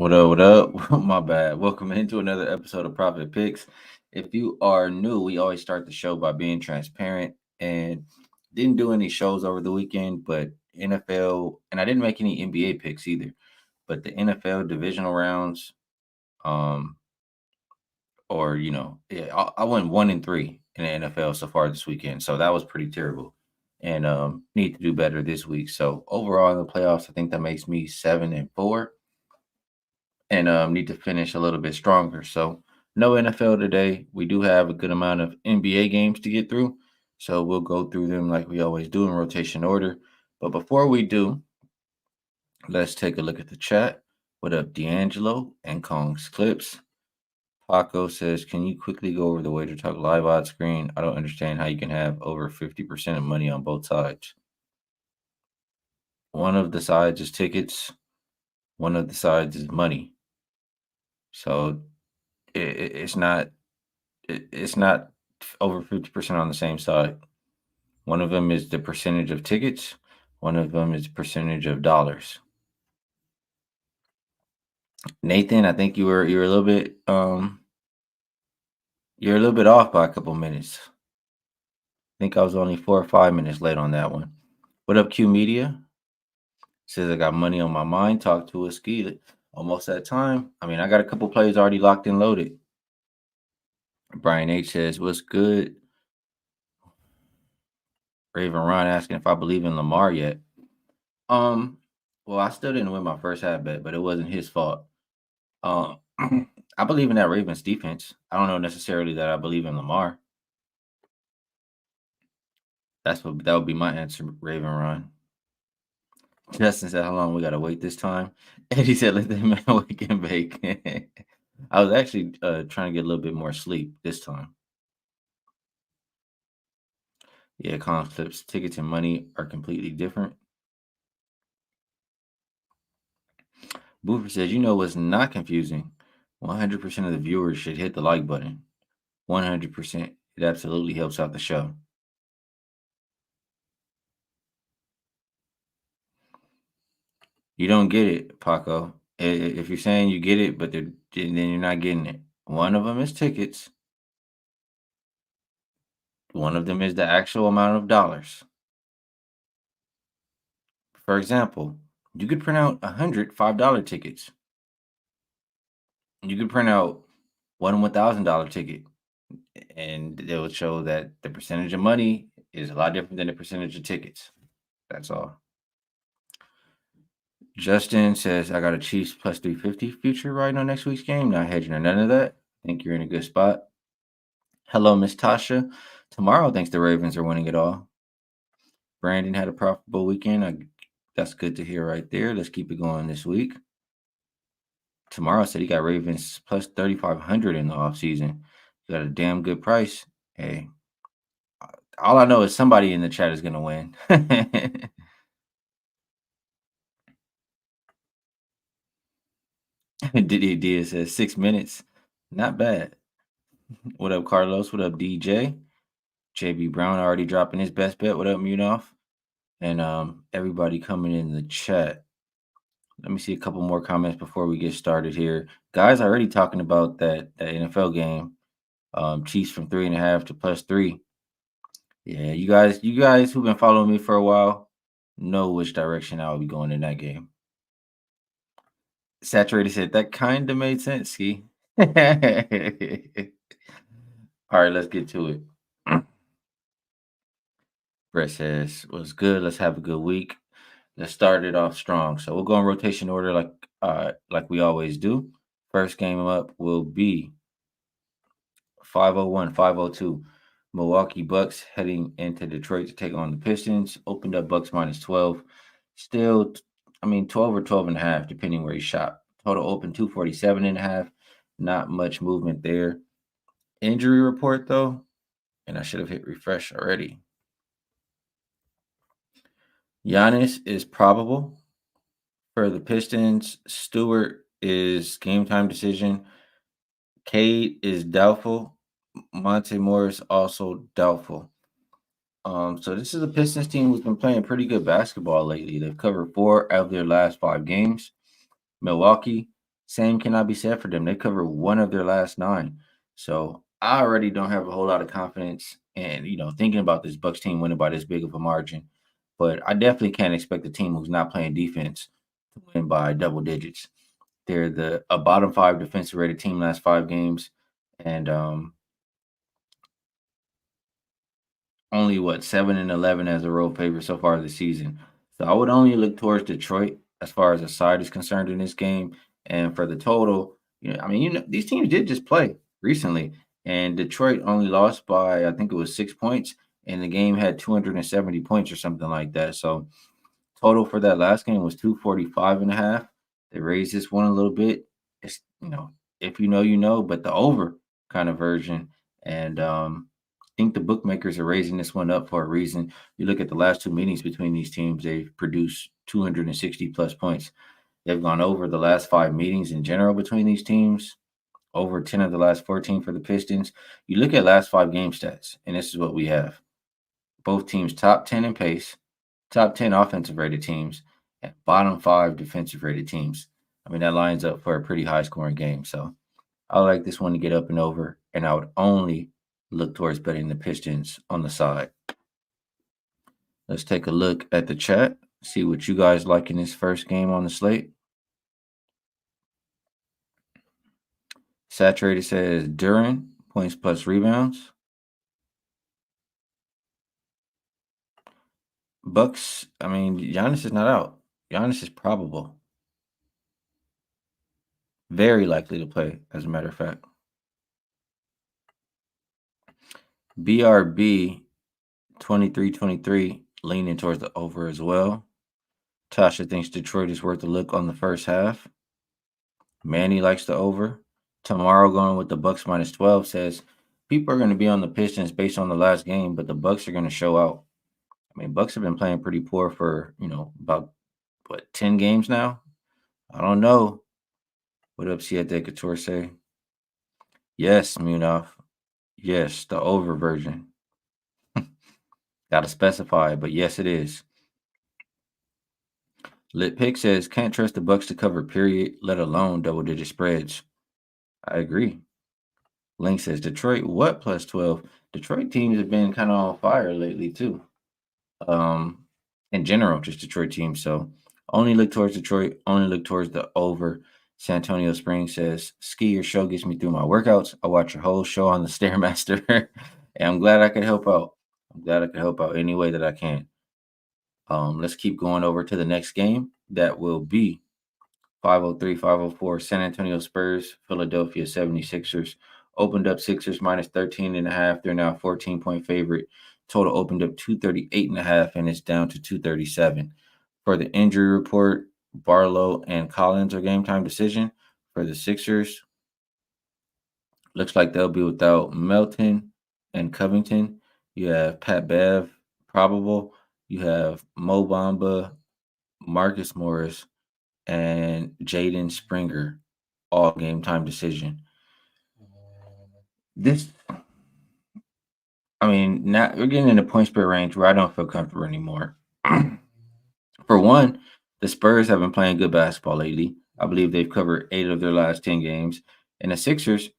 What up? What up? My bad. Welcome into another episode of Profit Picks. If you are new, we always start the show by being transparent and didn't do any shows over the weekend, but NFL, and I didn't make any NBA picks either. But the NFL divisional rounds, um, yeah, I went 1-3 in the NFL so far this weekend, so that was pretty terrible. And need to do better this week. So overall in the playoffs, I think that makes me 7-4 and need to finish a little bit stronger. So no NFL today. We do have a good amount of NBA games to get through. So we'll go through them like we always do in rotation order. But before we do, let's take a look at the chat. What up, D'Angelo and Kong's Clips? Paco says, can you quickly go over the Wager Talk live odds screen? I don't understand how you can have over 50% of money on both sides. One of the sides is tickets. One of the sides is money. So it's not it's not over 50% on the same side. One of them is the percentage of tickets. One of them is percentage of dollars. Nathan, I think you're a little bit you're a little bit off by a couple minutes. I think I was only 4 or 5 minutes late on that one. What up, Q Media? Says I got money on my mind. Talk to a ski. Almost that time. I mean, I got a couple plays already locked and loaded. Brian H says, what's good? Raven Ron asking if I believe in Lamar yet. Well, I still didn't win my first half bet, but it wasn't his fault. Uh, I believe in that Ravens defense. I don't know necessarily that I believe in Lamar. That would be my answer, Raven Ron. Justin said, "How long we gotta wait this time?" Eddie said, "Let the man wake and bake." I was actually trying to get a little bit more sleep this time. Yeah, concepts, tickets, and money are completely different. Boofer says, "You know what's not confusing? 100% of the viewers should hit the like button. 100%. It absolutely helps out the show." You don't get it, Paco. If you're saying you get it, but then you're not getting it. One of them is tickets. One of them is the actual amount of dollars. For example, you could print out 100 $5 tickets. You could print out one $1,000 ticket, and it would show that the percentage of money is a lot different than the percentage of tickets. That's all. Justin says, I got a Chiefs plus 350 future right on next week's game. Not hedging or none of that. I think you're in a good spot. Hello, Miss Tasha. Tomorrow thinks the Ravens are winning it all. Brandon had a profitable weekend. That's good to hear right there. Let's keep it going this week. Tomorrow said he got Ravens plus 3,500 in the offseason. Got a damn good price. Hey, all I know is somebody in the chat is going to win. Diddy Diaz says 6 minutes. Not bad. What up, Carlos? What up, DJ? JB Brown already dropping his best bet. What up, Munoff? And everybody coming in the chat. Let me see a couple more comments before we get started here. Guys already talking about that NFL game. Chiefs from 3.5 to plus 3. Yeah, you guys who've been following me for a while know which direction I'll be going in that game. Saturated said that kind of made sense, Ski. All right, let's get to it. Brett says, "What's good? Let's have a good week. Let's start it off strong." So we'll go in rotation order like we always do. First game up will be 501, 502. Milwaukee Bucks heading into Detroit to take on the Pistons. Opened up Bucks minus 12. Still, 12 or 12.5, depending where he shot. Total open 247.5. Not much movement there. Injury report, though, and I should have hit refresh already. Giannis is probable for the Pistons. Stewart is game time decision. Cade is doubtful. Monte Morris also doubtful. So this is a Pistons team who's been playing pretty good basketball lately. They've covered 4 out of their last 5 games. Milwaukee Same cannot be said for them. They covered one of their last 9. So I already don't have a whole lot of confidence and thinking about this Bucks team winning by this big of a margin. But I definitely can't expect a team who's not playing defense to win by double digits. They're a bottom 5 defensive rated team last 5 games, and only 7-11 as a road favorite so far this season. So I would only look towards Detroit as far as the side is concerned in this game. And for the total, I mean, these teams did just play recently, and Detroit only lost by, I think it was 6 points, and the game had 270 points or something like that. So total for that last game was 245.5. They raised this one a little bit. It's, if you know, you know, but the over kind of version. And I think the bookmakers are raising this one up for a reason. You look at the last 2 meetings between these teams, they've produced 260 plus points. They've gone over the last 5 meetings in general between these teams, over 10 of the last 14 for the Pistons. You look at last 5 game stats, and this is what we have. Both teams top 10 in pace, top 10 offensive rated teams, and bottom 5 defensive rated teams. I mean, that lines up for a pretty high scoring game. So I like this one to get up and over, and I would only look towards betting the Pistons on the side. Let's take a look at the chat, see what you guys like in this first game on the slate. Saturated says Duran, points plus rebounds. Bucks, I mean, Giannis is not out. Giannis is probable. Very likely to play, as a matter of fact. BRB 23-23 leaning towards the over as well. Tasha thinks Detroit is worth a look on the first half. Manny likes the over. Tomorrow going with the Bucks minus 12 says people are going to be on the Pistons based on the last game, but the Bucks are going to show out. I mean, Bucks have been playing pretty poor for, about 10 games now. I don't know. What up, Siete Couture say? Yes, Munaf. Yes, the over version. Gotta specify, but yes, it is. Lit Pick says can't trust the Bucks to cover, period, let alone double-digit spreads. I agree. Link says Detroit, what plus 12? Detroit teams have been kind of on fire lately too. In general, just Detroit teams. So only look towards Detroit, only look towards the over. San Antonio Springs says, ski your show gets me through my workouts. I watch your whole show on the Stairmaster. And I'm glad I could help out. I'm glad I could help out any way that I can. Let's keep going over to the next game. That will be 503, 504, San Antonio Spurs, Philadelphia 76ers. Opened up Sixers minus 13.5. They're now 14-point favorite. Total opened up 238.5, and it's down to 237. For the injury report, Barlow and Collins are game time decision. For the Sixers, looks like they'll be without Melton and Covington. You have Pat Bev, probable. You have Mo Bamba, Marcus Morris, and Jaden Springer, all game time decision. Now we're getting in the point spread range where I don't feel comfortable anymore. For one, the Spurs have been playing good basketball lately. I believe they've covered 8 of their last 10 games. And the Sixers,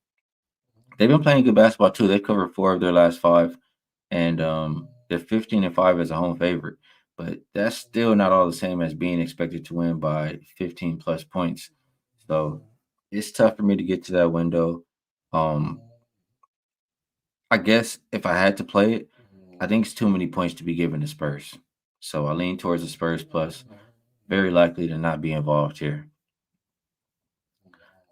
they've been playing good basketball too. They've covered 4 of their last 5. And they're 15-5 as a home favorite. But that's still not all the same as being expected to win by 15 plus points. So it's tough for me to get to that window. I guess if I had to play it, I think it's too many points to be given to Spurs. So I lean towards the Spurs plus. Very likely to not be involved here.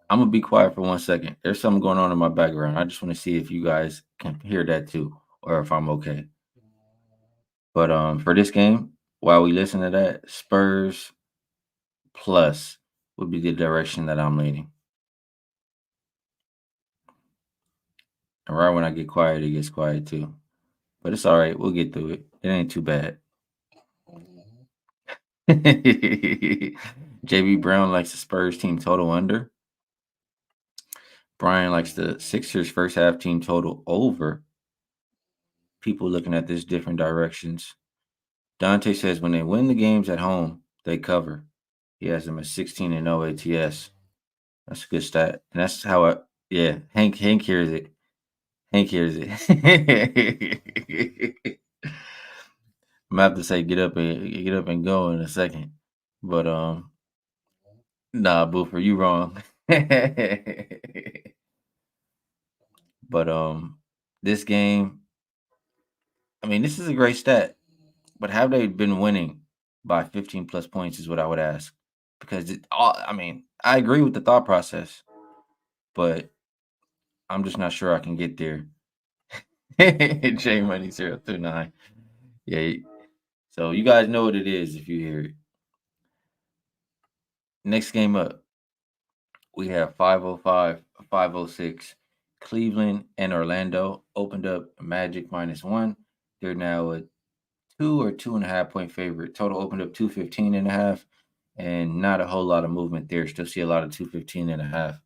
I'm gonna be quiet for 1 second. There's something going on in my background. I just want to see if you guys can hear that too, or if I'm okay. But for this game, while we listen to that, Spurs plus would be the direction that I'm leaning. And right when I get quiet, it gets quiet too. But it's all right. We'll get through it. It ain't too bad. JB Brown likes the Spurs team total under. Brian likes the Sixers first half team total over. People looking at this different directions. Dante says when they win the games at home, they cover. He has them at 16-0 ATS. That's a good stat. And that's how yeah, Hank hears it. Hank hears it. I'm gonna have to say get up and go in a second. But nah, Boofer, you wrong. But this game, I mean, this is a great stat. But have they been winning by 15 plus points is what I would ask. Because I mean, I agree with the thought process, but I'm just not sure I can get there. J Money 029. Yeah. So you guys know what it is if you hear it. Next game up, we have 505, 506. Cleveland and Orlando opened up Magic -1. They're now a 2 or 2.5 point favorite. Total opened up 215.5, and not a whole lot of movement there. Still see a lot of 215.5.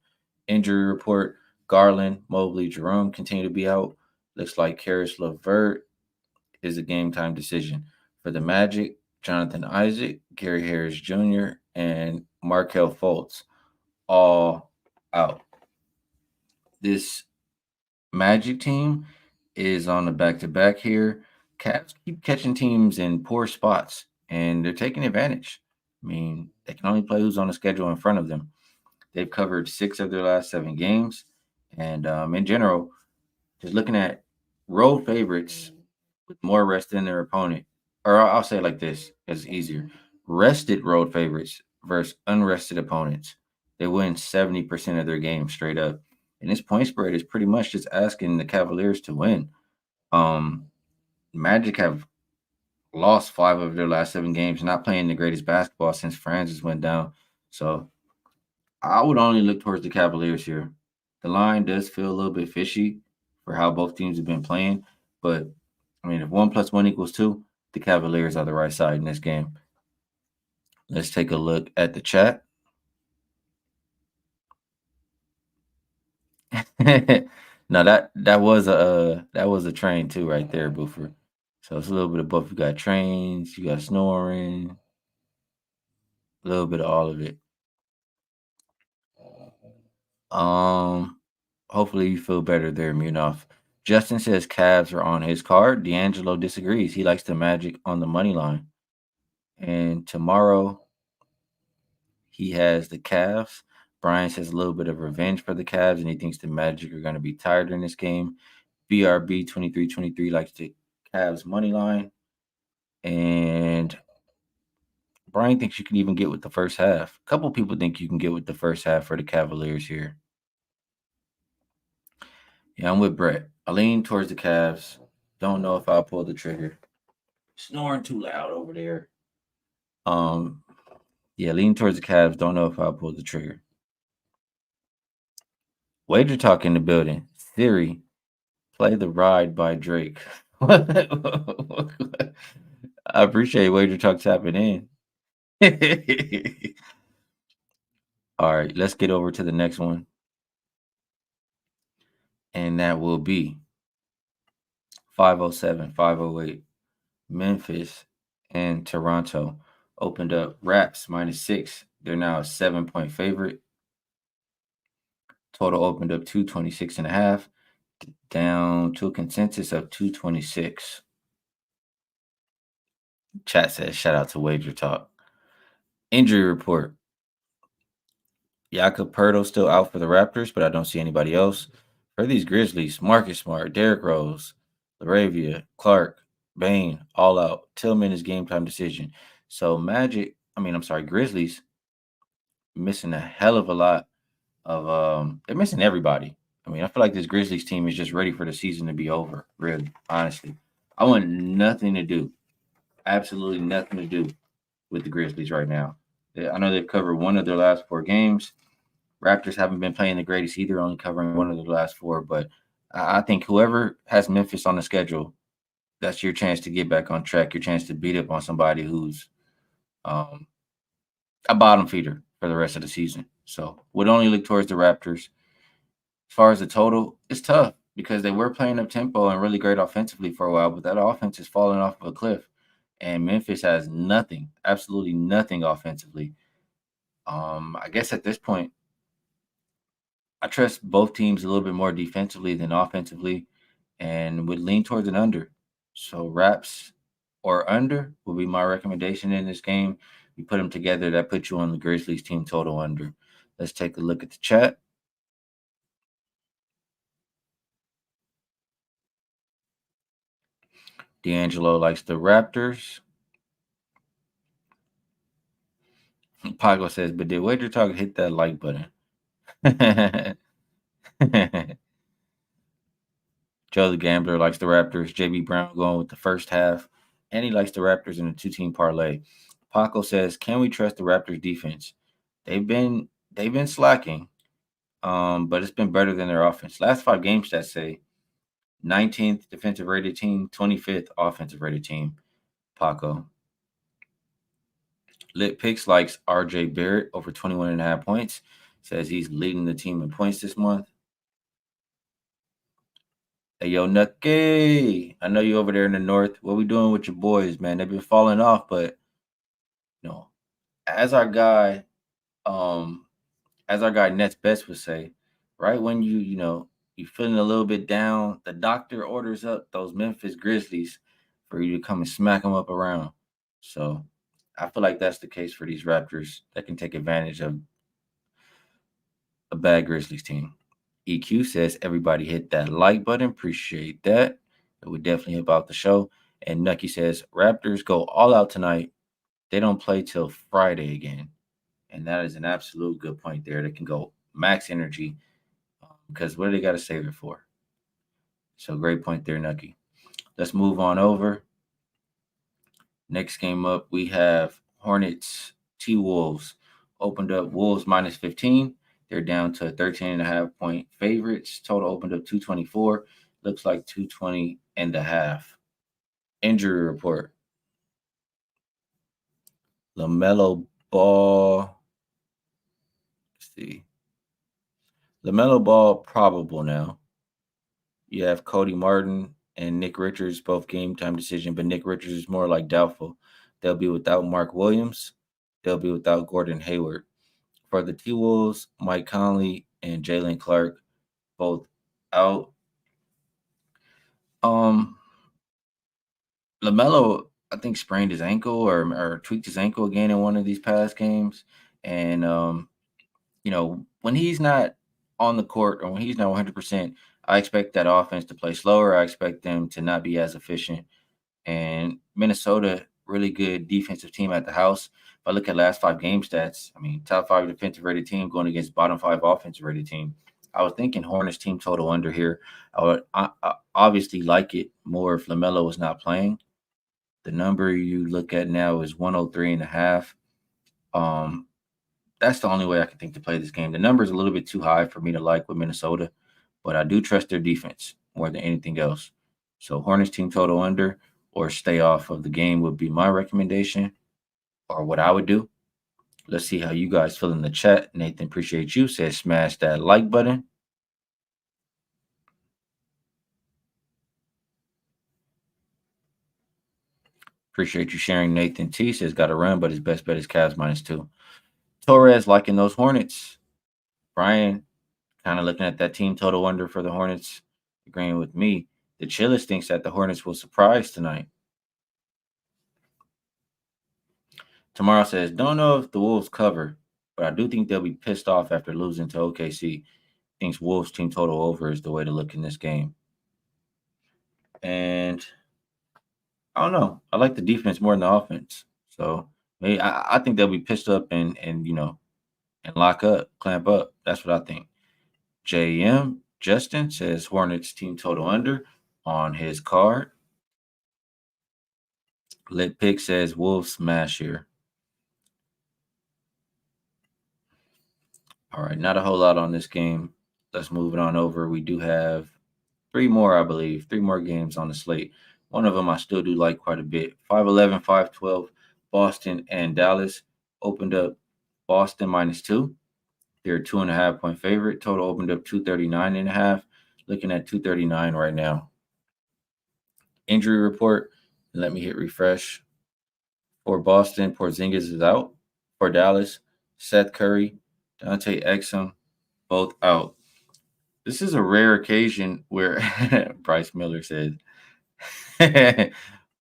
Injury report: Garland, Mobley, Jerome continue to be out. Looks like Karis LeVert is a game time decision. For the Magic, Jonathan Isaac, Gary Harris Jr., and Markel Fultz all out. This Magic team is on the back to back here. Cavs keep catching teams in poor spots, and they're taking advantage. I mean, they can only play who's on the schedule in front of them. They've covered 6 of their last 7 games, and in general, just looking at road favorites with more rest than their opponent, or I'll say it like this, it's easier. Rested road favorites versus unrested opponents. They win 70% of their games straight up. And this point spread is pretty much just asking the Cavaliers to win. Um, Magic have lost 5 of their last 7 games, not playing the greatest basketball since Francis went down. So I would only look towards the Cavaliers here. The line does feel a little bit fishy for how both teams have been playing, but I mean, if 1 + 1 = 2, the Cavaliers are the right side in this game. Let's take a look at the chat. No, that was a train too, right there, Boofer. So it's a little bit of both. You got trains, you got snoring, a little bit of all of it. Um, Hopefully you feel better there, Munaf. Justin says Cavs are on his card. D'Angelo disagrees. He likes the Magic on the money line. And tomorrow he has the Cavs. Brian says a little bit of revenge for the Cavs, and he thinks the Magic are going to be tired in this game. BRB 2323 likes the Cavs money line. And Brian thinks you can even get with the first half. A couple people think you can get with the first half for the Cavaliers here. Yeah, I'm with Brett. I lean towards the Cavs. Don't know if I'll pull the trigger. Snoring too loud over there. Yeah, lean towards the Cavs. Don't know if I'll pull the trigger. Wager talk in the building. Siri, play the ride by Drake. I appreciate Wager talk tapping in. All right, let's get over to the next one. And that will be 507, 508. Memphis and Toronto opened up Raps -6. They're now a 7 point favorite. Total opened up 226.5, down to a consensus of 226. Chat says, shout out to Wager Talk. Injury report. Jakob Pertl still out for the Raptors, but I don't see anybody else. For these Grizzlies, Marcus Smart, Derrick Rose, Laravia, Clark, Bain, all out. Tillman is game time decision. So Grizzlies missing a hell of a lot of they're missing everybody. I mean, I feel like this Grizzlies team is just ready for the season to be over, really, honestly. I want nothing to do, absolutely nothing to do with the Grizzlies right now. I know they've covered 1 of their last 4 games. Raptors haven't been playing the greatest either, only covering 1 of the last 4. But I think whoever has Memphis on the schedule, that's your chance to get back on track, your chance to beat up on somebody who's a bottom feeder for the rest of the season. So would only look towards the Raptors. As far as the total, it's tough because they were playing up tempo and really great offensively for a while, but that offense is falling off of a cliff. And Memphis has nothing, absolutely nothing offensively. I guess at this point, I trust both teams a little bit more defensively than offensively and would lean towards an under. So Raps or under will be my recommendation in this game. You put them together, that puts you on the Grizzlies team total under. Let's take a look at the chat. D'Angelo likes the Raptors. Pago says, but did Wager Talk hit that like button? Joe the Gambler likes the Raptors. JB Brown going with the first half. And he likes the Raptors in a two-team parlay. Paco says, can we trust the Raptors defense? They've been slacking, but it's been better than their offense. Last 5 game stats say 19th defensive rated team, 25th offensive rated team. Paco. Lit Picks likes RJ Barrett over 21.5 points. Says he's leading the team in points this month. Hey, yo, Nucky. I know you over there in the north. What we doing with your boys, man? They've been falling off, but you know, as our guy, um, as our guy Nets Best would say, right when you feeling a little bit down, the doctor orders up those Memphis Grizzlies for you to come and smack them up around. So I feel like that's the case for these Raptors that can take advantage of a bad Grizzlies team. EQ says everybody hit that like button. Appreciate that. It would definitely help out the show. And Nucky says Raptors go all out tonight. They don't play till Friday again. And that is an absolute good point there. They can go max energy because what do they got to save it for? So great point there, Nucky. Let's move on over. Next game up, we have Hornets T Wolves. Opened up Wolves minus 15. They're down to 13.5 point favorites. Total opened up 224. Looks like 220 and a half. Injury report. LaMelo Ball. Let's see. LaMelo Ball probable now. You have Cody Martin and Nick Richards, both game time decision, but Nick Richards is more like doubtful. They'll be without Mark Williams. They'll be without Gordon Hayward. For the T Wolves, Mike Conley and Jalen Clark both out. Um, LaMelo, I think sprained his ankle or tweaked his ankle again in one of these past games, and when he's not on the court or when he's not 100%, I expect that offense to play slower. I expect them to not be as efficient. And Minnesota, really good defensive team at the house. If I look at last 5 game stats, I mean, top 5 defensive rated team going against bottom 5 offensive rated team. I was thinking Hornets team total under here. I obviously like it more if LaMelo was not playing. The number you look at now is 103.5. Um, that's the only way I can think to play this game. The number is a little bit too high for me to like with Minnesota, but I do trust their defense more than anything else. So Hornets team total under or stay off of the game would be my recommendation or what I would do. Let's see how you guys feel in the chat. Nathan, appreciate you. Says smash that like button. Appreciate you sharing. Nathan T says got to run, but his best bet is Cavs -2. Torres liking those Hornets. Brian kind of looking at that team total under for the Hornets, agreeing with me. The Chillis thinks that the Hornets will surprise tonight. Tomorrow says, don't know if the Wolves cover, but I do think they'll be pissed off after losing to OKC. Thinks Wolves team total over is the way to look in this game. And I don't know. I like the defense more than the offense. So maybe I think they'll be pissed up and lock up, clamp up. That's what I think. JM Justin says Hornets team total under on his card. Lit Pick says Wolves smash here. All right, not a whole lot on this game. Let's move it on over. We do have 3 more, I believe, 3 more games on the slate. One of them I still do like quite a bit. 5-11, 5-12, Boston and Dallas opened up Boston -2. They're a 2.5 point favorite. Total opened up 239.5. Looking at 239 right now. Injury report. Let me hit refresh. For Boston, Porzingis is out. For Dallas, Seth Curry, Dante Exum, both out. This is a rare occasion where Bryce Miller said,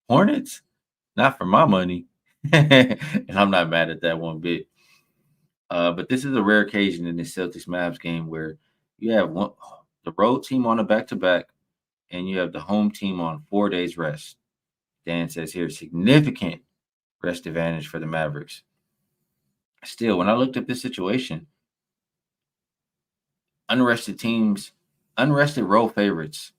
Hornets, not for my money. And I'm not mad at that one bit. But this is a rare occasion in the Celtics Mavs game where you have the road team on a back to back and you have the home team on 4 days rest. Dan says here significant rest advantage for the Mavericks. Still, when I looked up this situation, unrested teams, unrested road favorites.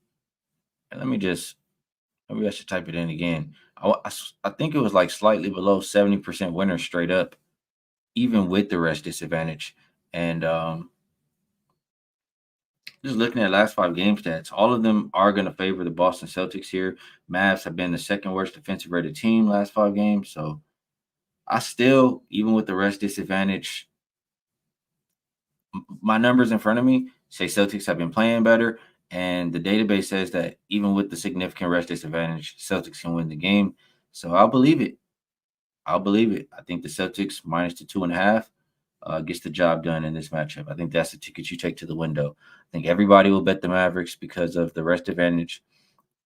And maybe I should type it in again. I think it was like slightly below 70% winners straight up, even with the rest disadvantage. And just looking at last 5 game stats, all of them are going to favor the Boston Celtics here. Mavs have been the second worst defensive rated team last 5 games. So I still, even with the rest disadvantage, my numbers in front of me say Celtics have been playing better. And the database says that even with the significant rest disadvantage, Celtics can win the game. So I'll believe it. I'll believe it. I think the Celtics minus the 2.5 gets the job done in this matchup. I think that's the ticket you take to the window. I think everybody will bet the Mavericks because of the rest advantage,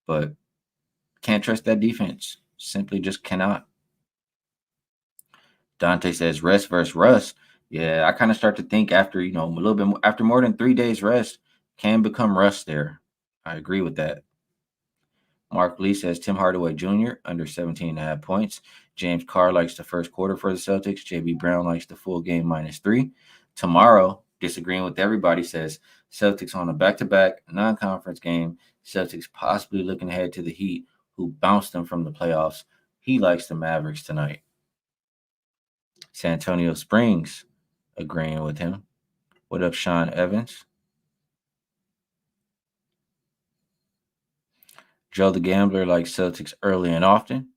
but can't trust that defense. Simply just cannot. Dante says rest versus rust. Yeah, I kind of start to think after, a little bit after more than 3 days rest can become rust there. I agree with that. Mark Lee says Tim Hardaway Jr. under 17.5 points. James Carr likes the first quarter for the Celtics. JB Brown likes the full game -3. Tomorrow, disagreeing with everybody, says Celtics on a back-to-back non-conference game. Celtics possibly looking ahead to the Heat, who bounced them from the playoffs. He likes the Mavericks tonight. San Antonio Springs agreeing with him. What up, Sean Evans? Joe the Gambler likes Celtics early and often.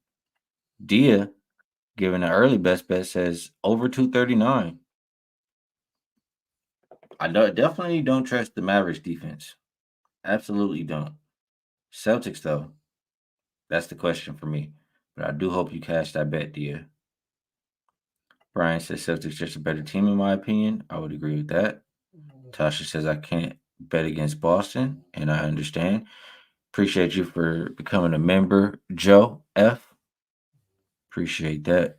Dia, giving an early best bet, says over 239. Definitely don't trust the Mavericks defense. Absolutely don't. Celtics, though, that's the question for me. But I do hope you cash that bet, Dia. Brian says Celtics just a better team, in my opinion. I would agree with that. Tasha says I can't bet against Boston, and I understand. Appreciate you for becoming a member, Joe F. Appreciate that.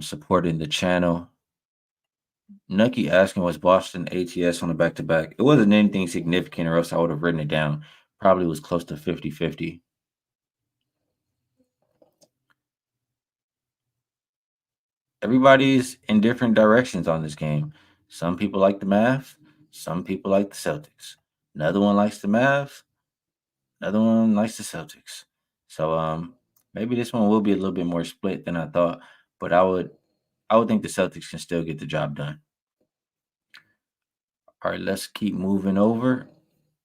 Supporting the channel. Nucky asking was Boston ATS on the back to back. It wasn't anything significant, or else I would have written it down. Probably was close to 50-50. Everybody's in different directions on this game. Some people like the Mavs, some people like the Celtics. Another one likes the Mavs, another one likes the Celtics. So maybe this one will be a little bit more split than I thought, but I would think the Celtics can still get the job done. All right, let's keep moving over.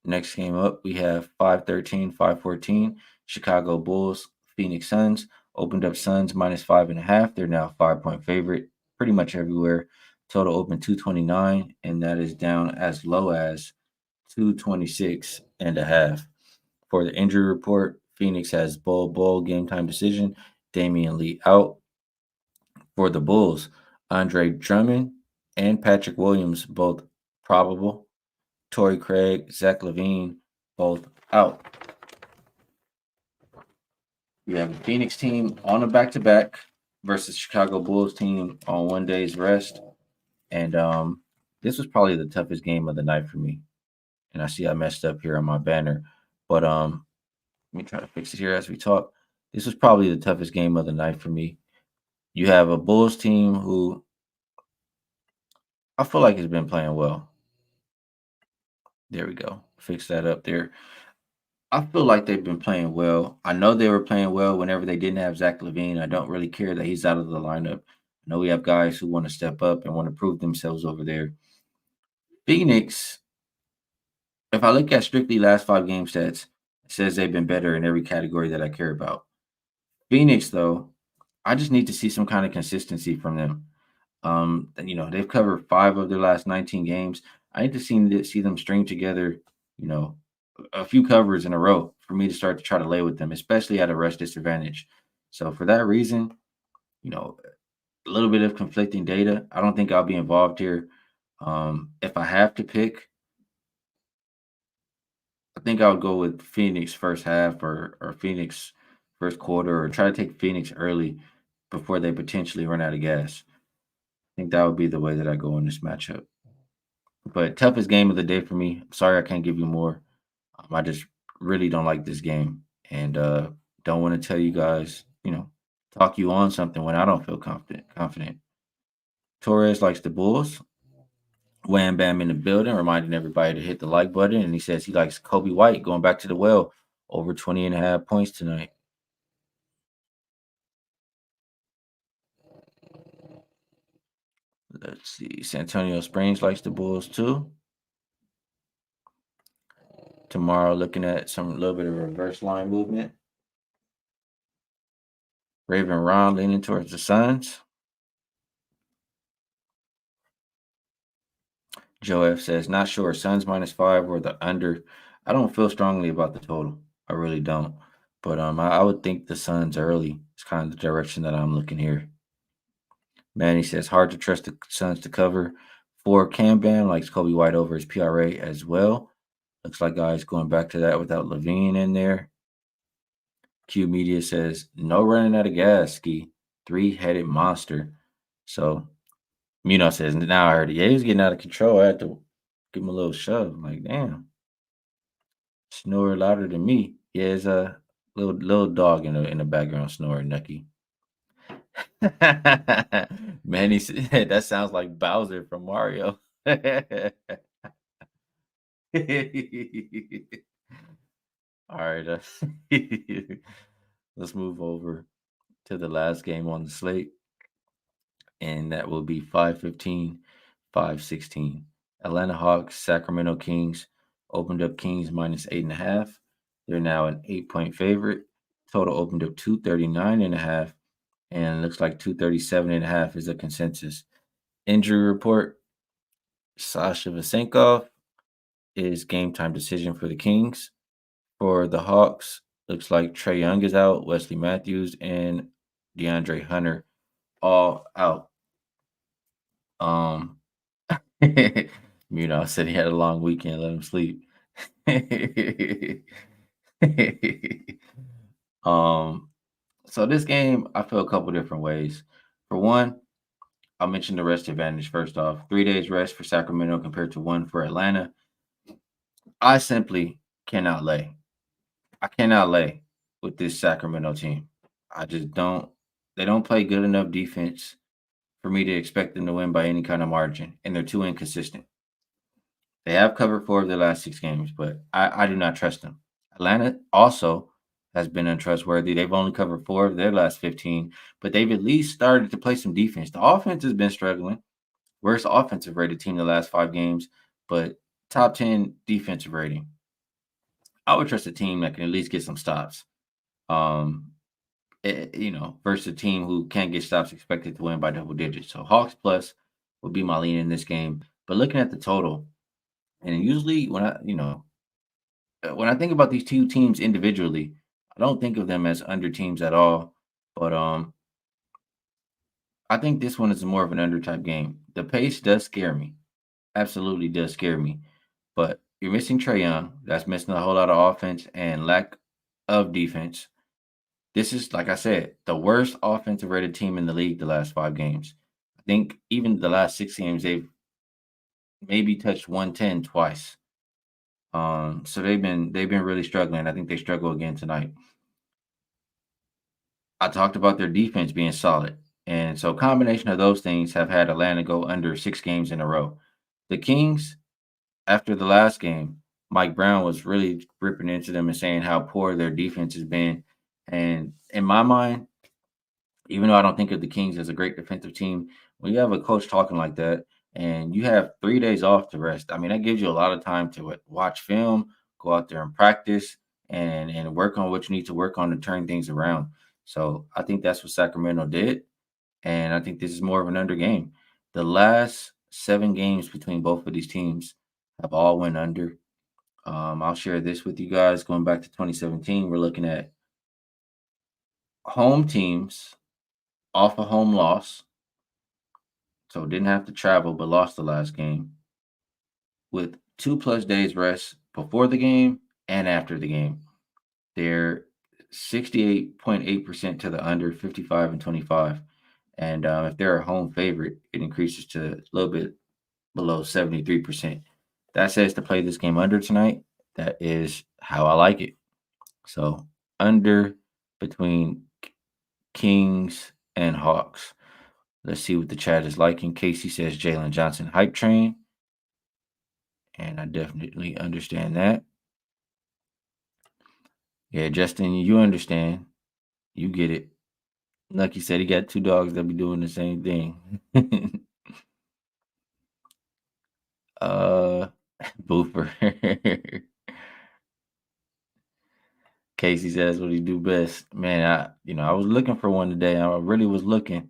Next game up, we have 5-13, 5-14. Chicago Bulls, Phoenix Suns. Opened up Suns -5.5. They're now 5-point favorite pretty much everywhere. Total open 229, and that is down as low as 226.5. For the injury report, Phoenix has Bol game time decision. Damian Lee out. For the Bulls, Andre Drummond and Patrick Williams both probable. Torrey Craig, Zach Levine, both out. We have the Phoenix team on a back-to-back versus Chicago Bulls team on 1 day's rest. And this was probably the toughest game of the night for me. And I see I messed up here on my banner. But let me try to fix it here as we talk. This was probably the toughest game of the night for me. You have a Bulls team who I feel like has been playing well. There we go. Fix that up there. I feel like they've been playing well. I know they were playing well whenever they didn't have Zach Levine. I don't really care that he's out of the lineup. I know we have guys who want to step up and want to prove themselves over there. Phoenix, if I look at strictly last 5 game stats, it says they've been better in every category that I care about. Phoenix, though, I just need to see some kind of consistency from them. They've covered 5 of their last 19 games. I need to see them string together, you know, a few covers in a row for me to start to try to lay with them, especially at a rush disadvantage. So for that reason, you know, a little bit of conflicting data. I don't think I'll be involved here. If I have to pick, think I would go with Phoenix first half or Phoenix first quarter or try to take Phoenix early before they potentially run out of gas. I think that would be the way that I go in this matchup. But toughest game of the day for me. Sorry I can't give you more. I just really don't like this game and don't want to tell you guys, talk you on something when I don't feel confident. Torres likes the Bulls. Wham Bam in the building, reminding everybody to hit the like button. And he says he likes Kobe White going back to the well over 20.5 points tonight. Let's see. Santonio Springs likes the Bulls too. Tomorrow, looking at some little bit of reverse line movement. Raven Ron leaning towards the Suns. Joe F says, not sure. Suns -5 or the under. I don't feel strongly about the total. I really don't. But I would think the Suns early is kind of the direction that I'm looking here. Manny says, hard to trust the Suns to cover. For Cam Bam, likes Kobe White over his PRA as well. Looks like guys going back to that without Levine in there. Q Media says, no running out of gas, Ski. Three-headed monster. So, Mino says, now I heard it. Yeah, he was getting out of control. I had to give him a little shove. I'm like, damn. Snore louder than me. Yeah, it's a little dog in the background snoring, Nucky. Man, he said that sounds like Bowser from Mario. All right, let's move over to the last game on the slate, and that will be 5:15, 5:16. Atlanta Hawks, Sacramento Kings opened up Kings -8.5. They're now an 8-point favorite. Total opened up 239.5, and looks like 237.5 is a consensus. Injury report: Sasha Vasenkov is game time decision for the Kings. For the Hawks, looks like Trey Young is out, Wesley Matthews, and DeAndre Hunter all out. Um, said he had a long weekend. Let him sleep. um, so this game, I feel a couple different ways. For one, I'll mention the rest advantage first off. 3 days rest for Sacramento compared to one for Atlanta. I simply cannot lay. I cannot lay with this Sacramento team. I just don't. They don't play good enough defense for me to expect them to win by any kind of margin, and they're too inconsistent. They have covered 4 of their last 6 games, but I do not trust them. Atlanta also has been untrustworthy. They've only covered 4 of their last 15, but they've at least started to play some defense. The offense has been struggling. Worst offensive rated team the last 5 games, but top 10 defensive rating. I would trust a team that can at least get some stops. Um, versus a team who can't get stops expected to win by double digits. So Hawks plus would be my lean in this game. But looking at the total, and usually when I think about these two teams individually, I don't think of them as under teams at all. But I think this one is more of an under type game. The pace does scare me. Absolutely does scare me. But you're missing Trey Young. That's missing a whole lot of offense and lack of defense. This is, like I said, the worst offensive rated team in the league the last 5 games. I think even the last 6 games, they've maybe touched 110 twice. So they've been really struggling. I think they struggle again tonight. I talked about their defense being solid. And so combination of those things have had Atlanta go under 6 games in a row. The Kings, after the last game, Mike Brown was really ripping into them and saying how poor their defense has been. And in my mind, even though I don't think of the Kings as a great defensive team, when you have a coach talking like that and you have 3 days off to rest, I mean, that gives you a lot of time to watch film, go out there and practice, and work on what you need to work on to turn things around. So I think that's what Sacramento did, and I think this is more of an under game. The last 7 games between both of these teams have all went under. I'll share this with you guys. Going back to 2017, we're looking at home teams off a home loss, so didn't have to travel but lost the last game with 2+ days rest before the game and after the game. They're 68.8% to the under, 55 and 25. And if they're a home favorite, it increases to a little bit below 73%. That says to play this game under tonight. That is how I like it. So under between Kings and Hawks. Let's see what the chat is liking. Casey says Jalen Johnson hype train. And I definitely understand that. Yeah, Justin, you understand. You get it. Lucky said he got two dogs that be doing the same thing. uh Boofer. Casey says what he do best. Man, I was looking for one today. I really was looking.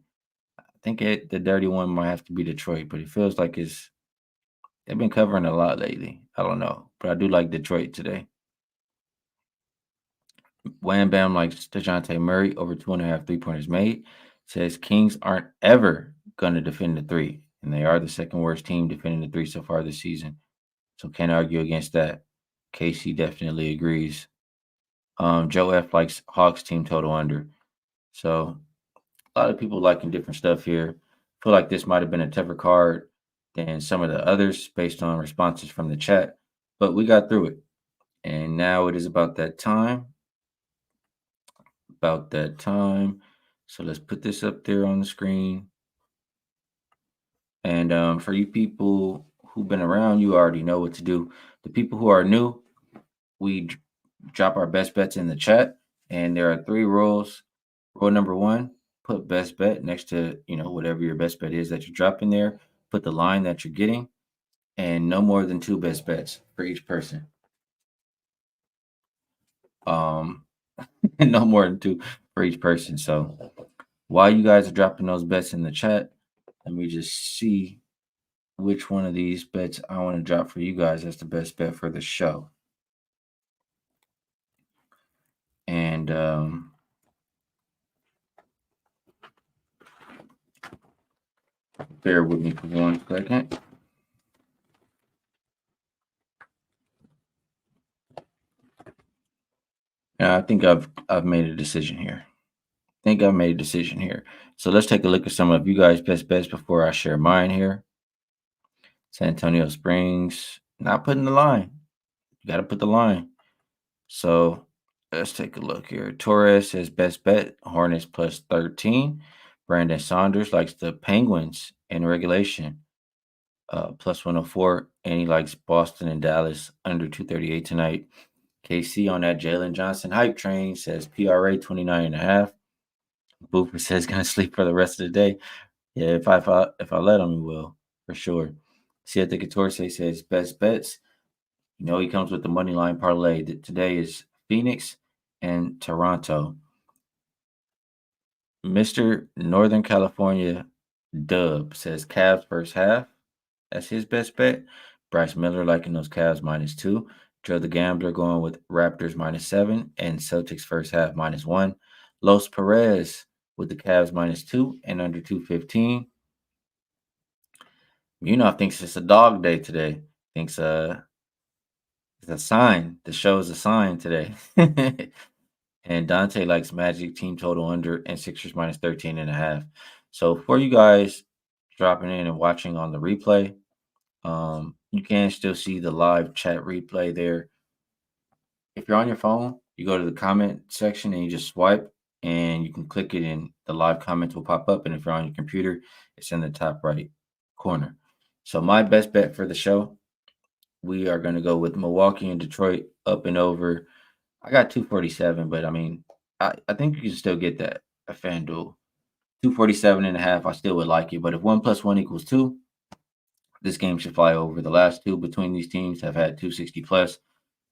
I think the dirty one might have to be Detroit, but it feels like they've been covering a lot lately. I don't know. But I do like Detroit today. Wham Bam likes DeJounte Murray over 2.5 3-pointers made. Says Kings aren't ever gonna defend the three. And they are the second worst team defending the three so far this season. So can't argue against that. Casey definitely agrees. Joe F likes Hawks team total under. So a lot of people liking different stuff here. Feel like this might have been a tougher card than some of the others based on responses from the chat, but we got through it. And now it is about that time. About that time. So let's put this up there on the screen. And for you people who've been around, you already know what to do. The people who are new, we drop our best bets in the chat, and there are 3 rules. Rule number 1: put best bet next to whatever your best bet is that you're dropping there. Put the line that you're getting, and no more than 2 best bets for each person. No more than 2 for each person. So while you guys are dropping those bets in the chat, let me just see which one of these bets I want to drop for you guys as the best bet for the show. And bear with me for 1 second. I think I've made a decision here. So let's take a look at some of you guys' best bets before I share mine here. San Antonio Springs, not putting the line. You got to put the line. So let's take a look here. Torres says best bet, Hornets plus 13. Brandon Saunders likes the Penguins in regulation, plus 104. And he likes Boston and Dallas under 238 tonight. KC on that Jalen Johnson hype train says PRA 29.5. Boofer says gonna sleep for the rest of the day. Yeah, if I let him, he will for sure. Siete Couture says best bets. He comes with the money line parlay. Today is Phoenix and Toronto. Mr. Northern California Dub says Cavs first half. That's his best bet. Bryce Miller liking those Cavs -2. Joe the Gambler going with Raptors -7 and Celtics first half -1. Los Perez with the Cavs -2 and under 215. Thinks it's a dog day today. Thinks it's a sign. The show is a sign today. And Dante likes Magic team total under and Sixers -13.5. So for you guys dropping in and watching on the replay, you can still see the live chat replay there. If you're on your phone, you go to the comment section and you just swipe and you can click it and the live comments will pop up. And if you're on your computer, it's in the top right corner. So my best bet for the show, we are going to go with Milwaukee and Detroit up and over. I got 247, but I think you can still get that at FanDuel. 247.5, I still would like it. But if 1 + 1 = 2, this game should fly over. The last 2 between these teams have had 260 plus.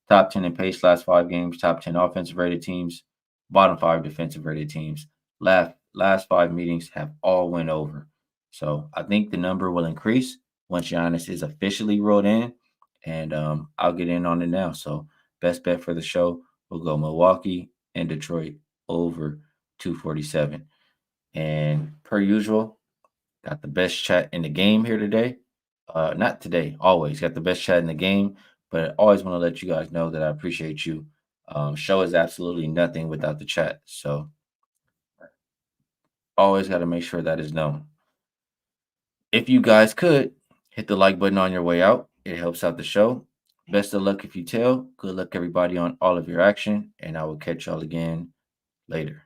Top 10 in pace last 5 games. Top 10 offensive rated teams. Bottom 5 defensive rated teams. Last 5 meetings have all went over. So I think the number will increase once Giannis is officially rolled in. And I'll get in on it now. So best bet for the show, we'll go Milwaukee and Detroit over 247. And per usual, got the best chat in the game here today. Not today, always got the best chat in the game. But I always want to let you guys know that I appreciate you. Show is absolutely nothing without the chat. So always got to make sure that is known. If you guys could hit the like button on your way out, it helps out the show. Best of luck if you tell. Good luck, everybody, on all of your action. And I will catch y'all again later.